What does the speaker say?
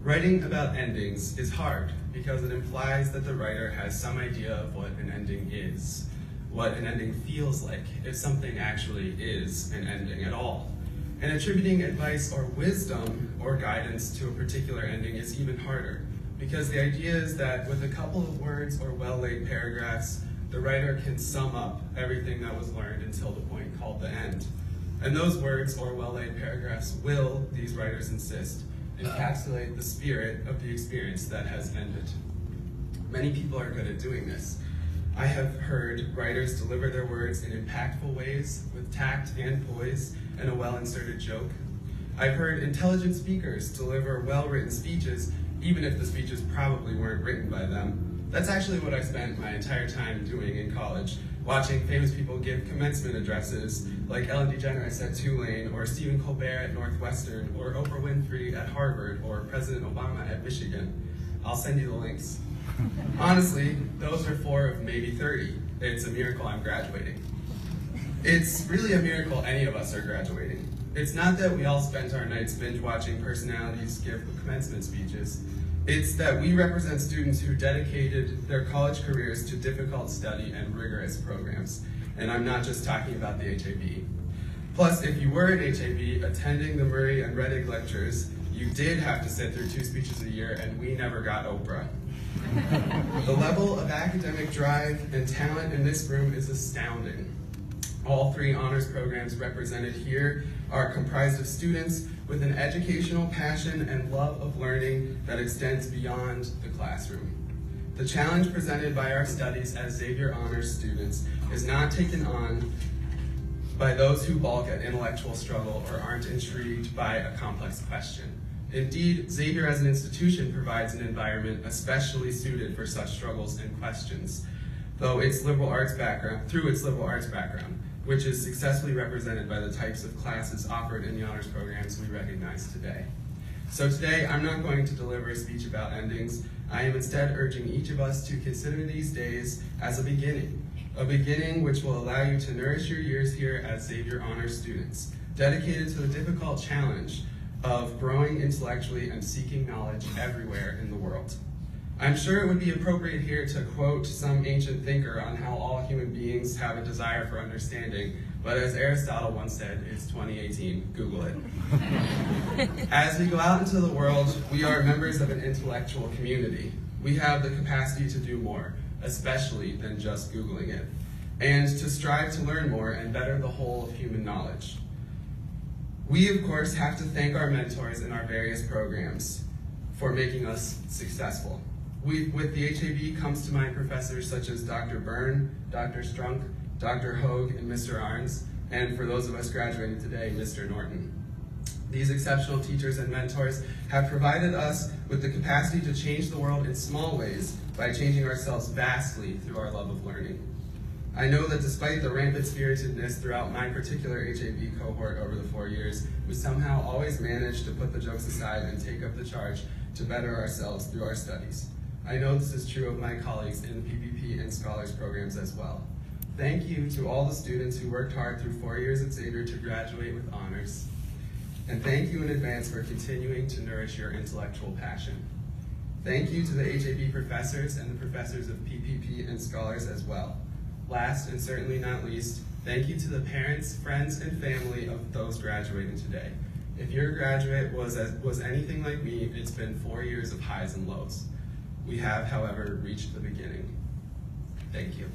Writing about endings is hard because it implies that the writer has some idea of what an ending is, what an ending feels like, if something actually is an ending at all. And attributing advice or wisdom or guidance to a particular ending is even harder, because the idea is that with a couple of words or well-laid paragraphs, the writer can sum up everything that was learned until the point called the end. And those words or well-laid paragraphs will, these writers insist, encapsulate the spirit of the experience that has ended. Many people are good at doing this. I have heard writers deliver their words in impactful ways, with tact and poise, and a well-inserted joke. I've heard intelligent speakers deliver well-written speeches, even if the speeches probably weren't written by them. That's actually what I spent my entire time doing in college, watching famous people give commencement addresses, like Ellen DeGeneres at Tulane, or Stephen Colbert at Northwestern, or Oprah Winfrey at Harvard, or President Obama at Michigan. I'll send you the links. Honestly, those are 4 of maybe 30. It's a miracle I'm graduating. It's really a miracle any of us are graduating. It's not that we all spent our nights binge-watching personalities give commencement speeches. It's that we represent students who dedicated their college careers to difficult study and rigorous programs. And I'm not just talking about the HAB. Plus, if you were an HAB attending the Murray and Reddick lectures, you did have to sit through 2 speeches a year, and we never got Oprah. The level of academic drive and talent in this room is astounding. All 3 honors programs represented here are comprised of students with an educational passion and love of learning that extends beyond the classroom. The challenge presented by our studies as Xavier Honors students is not taken on by those who balk at intellectual struggle or aren't intrigued by a complex question. Indeed, Xavier as an institution provides an environment especially suited for such struggles and questions, through its liberal arts background, which is successfully represented by the types of classes offered in the honors programs we recognize today. So today, I'm not going to deliver a speech about endings. I am instead urging each of us to consider these days as a beginning which will allow you to nourish your years here as Xavier Honors students, dedicated to the difficult challenge of growing intellectually and seeking knowledge everywhere in the world. I'm sure it would be appropriate here to quote some ancient thinker on how all human beings have a desire for understanding, but as Aristotle once said, it's 2018, Google it. As we go out into the world, we are members of an intellectual community. We have the capacity to do more, especially than just Googling it, and to strive to learn more and better the whole of human knowledge. We, of course, have to thank our mentors in our various programs for making us successful. With the HAB comes to mind professors such as Dr. Byrne, Dr. Strunk, Dr. Hogue, and Mr. Arns, and for those of us graduating today, Mr. Norton. These exceptional teachers and mentors have provided us with the capacity to change the world in small ways by changing ourselves vastly through our love of learning. I know that despite the rampant spiritedness throughout my particular HAB cohort over the 4 years, we somehow always managed to put the jokes aside and take up the charge to better ourselves through our studies. I know this is true of my colleagues in the PPP and Scholars programs as well. Thank you to all the students who worked hard through 4 years at Xavier to graduate with honors. And thank you in advance for continuing to nourish your intellectual passion. Thank you to the HAB professors and the professors of PPP and Scholars as well. Last and certainly not least, thank you to the parents, friends, and family of those graduating today. If your graduate was anything like me, it's been 4 years of highs and lows. We have, however, reached the beginning. Thank you.